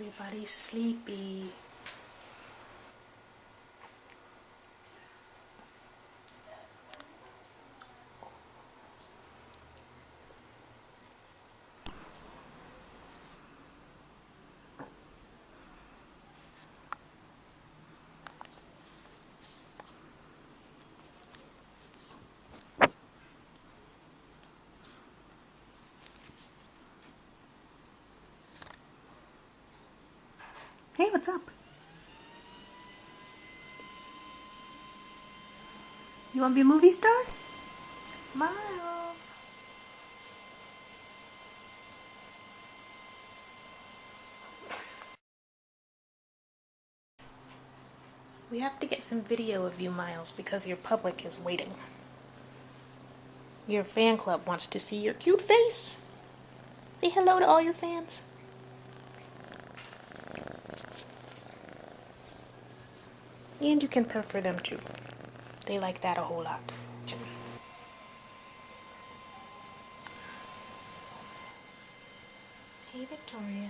Everybody's sleepy. Hey, what's up? You want to be a movie star? Miles. We have to get some video of you, Miles, because your public is waiting. Your fan club wants to see your cute face. Say hello to all your fans. And you can purr for them too. They like that a whole lot. Hey, Victoria.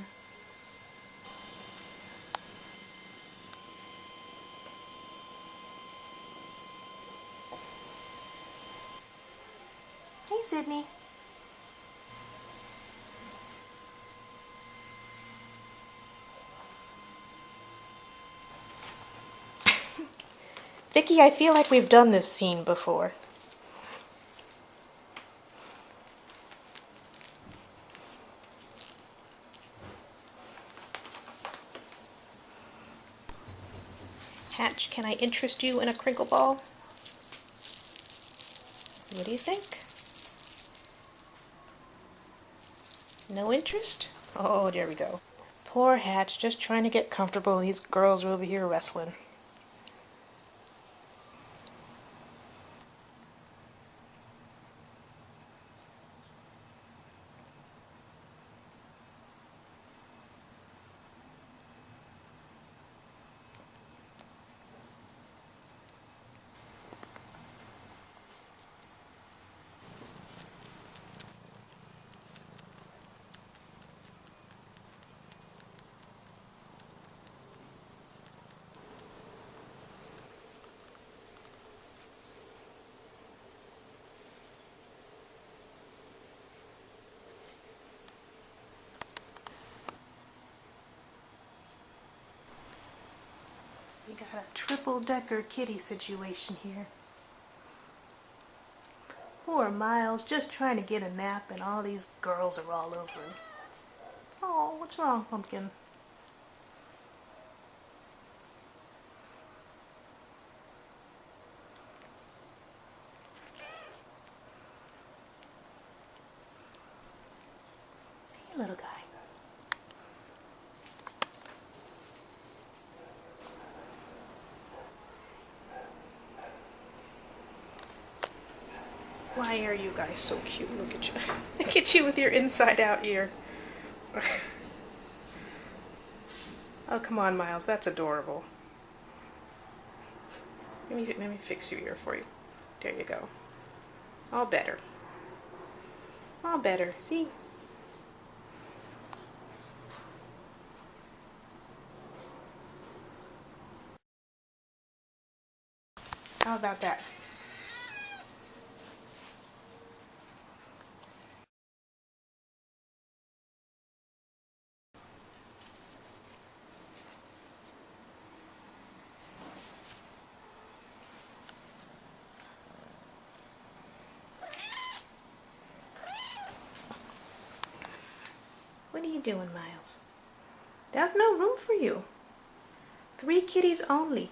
Hey, Sydney. Vicky, I feel like we've done this scene before. Hatch, can I interest you in a crinkle ball? What do you think? No interest? Oh, there we go. Poor Hatch, just trying to get comfortable. These girls are over here wrestling. We got a triple-decker kitty situation here. Poor Miles, just trying to get a nap and all these girls are all over him. Oh, what's wrong, Pumpkin? Hey, little guy. Why are you guys so cute? Look at you. Look at you with your inside-out ear. Oh, come on, Miles. That's adorable. Let me fix your ear for you. There you go. All better. All better. See? How about that? What are you doing, Miles? There's no room for you. 3 kitties only.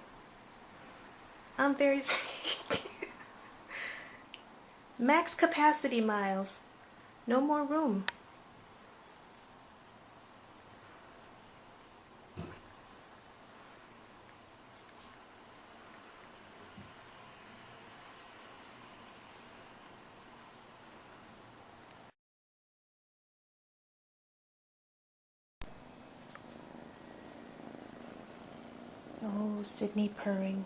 I'm very max capacity, Miles. No more room. Oh, Sydney purring.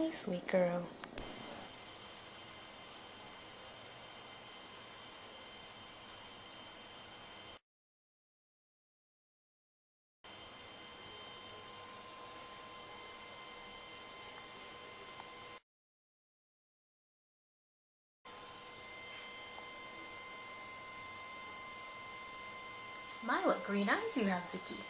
Hey, sweet girl. My, what green eyes you have, Vicky.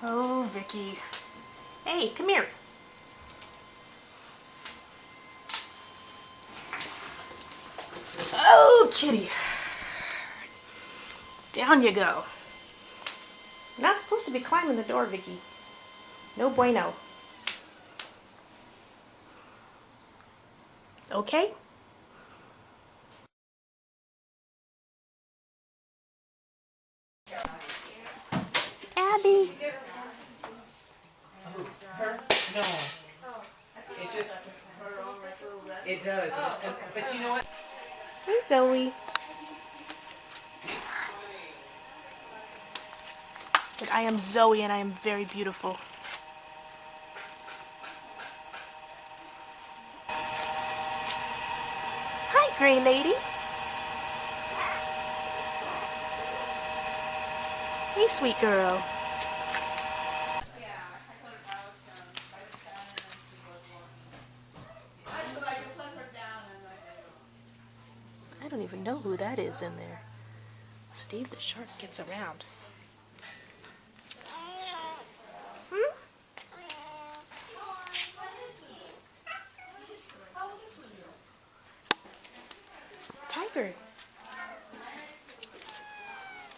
Oh, Vicky. Hey, come here. Oh, kitty. Down you go. Not supposed to be climbing the door, Vicky. No bueno. Okay? Abby. No. It just, it does. But you know what? Hey, Zoe. But I am Zoe and I am very beautiful. Hi, Gray Lady. Hey, sweet girl. I don't even know who that is in there. Steve the shark gets around. Hmm? Tiger.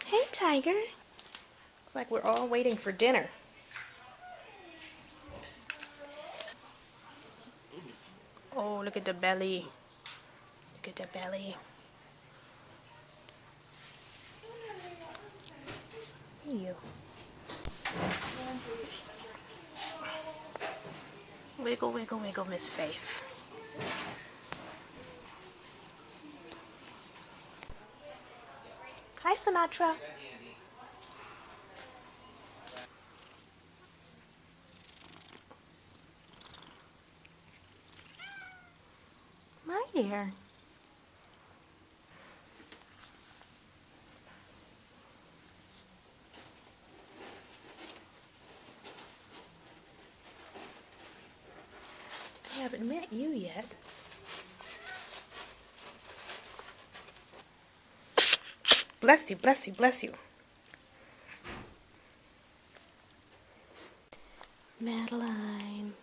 Hey, Tiger. Looks like we're all waiting for dinner. Oh, look at the belly. Look at the belly. Hey, you. Wiggle, wiggle, wiggle, Miss Faith. Hi, Sinatra. My dear. I haven't met you yet. Bless you, bless you, bless you. Madeline.